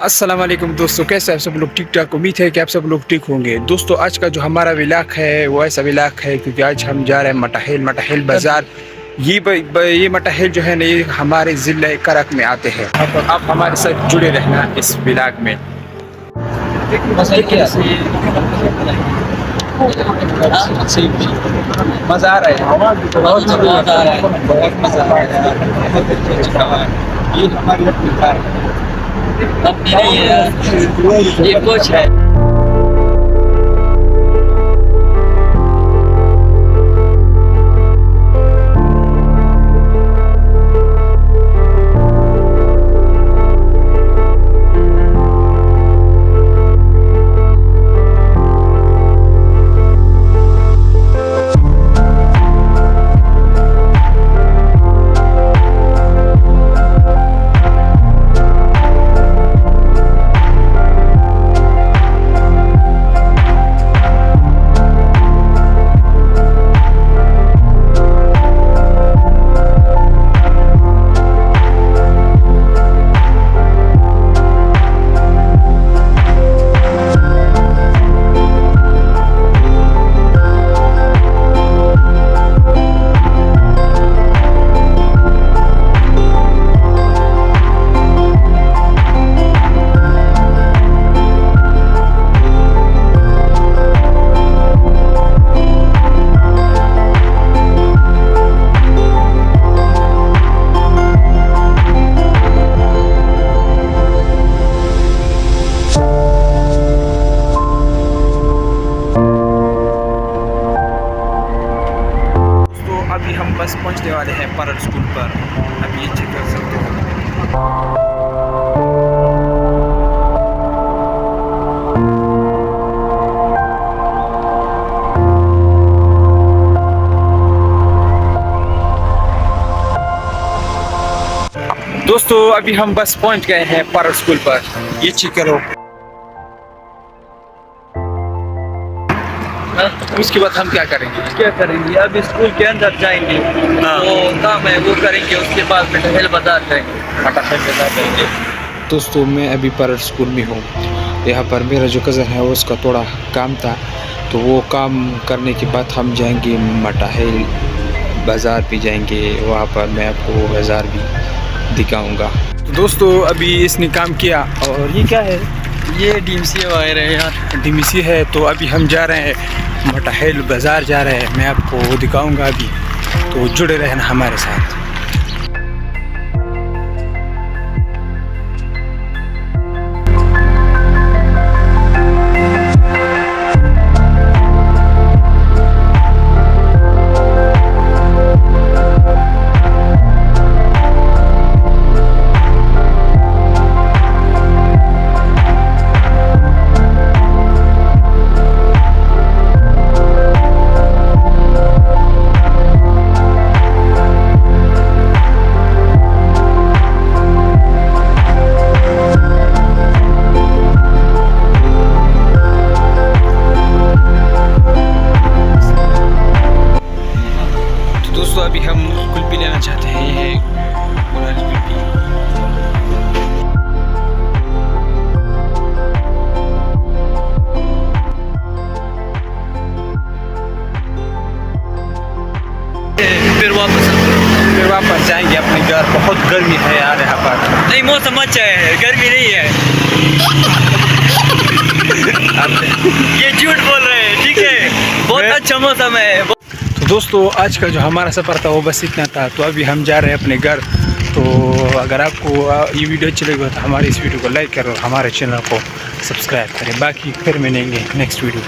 अस्सलाम वालेकुम दोस्तों, कैसे आप सब लोग? ठीक ठाक। उम्मीद है कि आप सब लोग ठीक होंगे। दोस्तों, आज का जो हमारा विलाक है वो ऐसा विलाक है क्योंकि आज हम जा रहे हैं मटाहेल बाज़ार। ये मटाहेल जो है ना, ये हमारे ज़िले करक में आते हैं। आप हमारे साथ जुड़े रहना इस विलाक में। मज़ा आ रहा है, बहुत मज़ा आ रहा है, बहुत मज़ा आ रहा है। ये हमारी अपनी नहीं है, ये कुछ है। अभी हम बस पहुंचने वाले हैं परल स्कूल पर। अभी ये चेक कर सकते हो। दोस्तों, अभी हम बस पहुंच गए हैं परल स्कूल पर। ये चेक करो। उसके बाद हम क्या करेंगे? अब स्कूल के अंदर जाएंगे, वो काम है वो करेंगे। उसके बाद मटाहेल बाजार जाएंगे। दोस्तों, मैं अभी परल स्कूल में हूँ। यहाँ पर मेरा जो कज़न है उसका थोड़ा काम था, तो वो काम करने के बाद हम जाएंगे मटाहेल बाज़ार भी जाएंगे। वहाँ पर मैं आपको बाज़ार भी दिखाऊंगा। तो दोस्तों, अभी इसने काम किया। और ये क्या है? ये डीमसी वायर है यार, डीमसी है। तो अभी हम जा रहे हैं मटाहेल बाज़ार जा रहे हैं। मैं आपको वो दिखाऊंगा अभी, तो जुड़े रहना हमारे साथ। दोस्तों, अभी हम कुल्फी लेना चाहते हैं। ये है पुरानी कुल्फी। फिर वापस जाएंगे अपने घर। बहुत गर्मी है यार यहाँ पर। नहीं, मौसम अच्छा है, गर्मी नहीं है। ये झूठ बोल रहे हैं, ठीक है? बहुत अच्छा मौसम है। तो दोस्तों, आज का जो हमारा सफ़र था वो बस इतना था। तो अभी हम जा रहे हैं अपने घर। तो अगर आपको ये वीडियो अच्छी लगी तो हमारे इस वीडियो को लाइक करो, हमारे चैनल को सब्सक्राइब करें। बाकी फिर मिलेंगे नेक्स्ट वीडियो।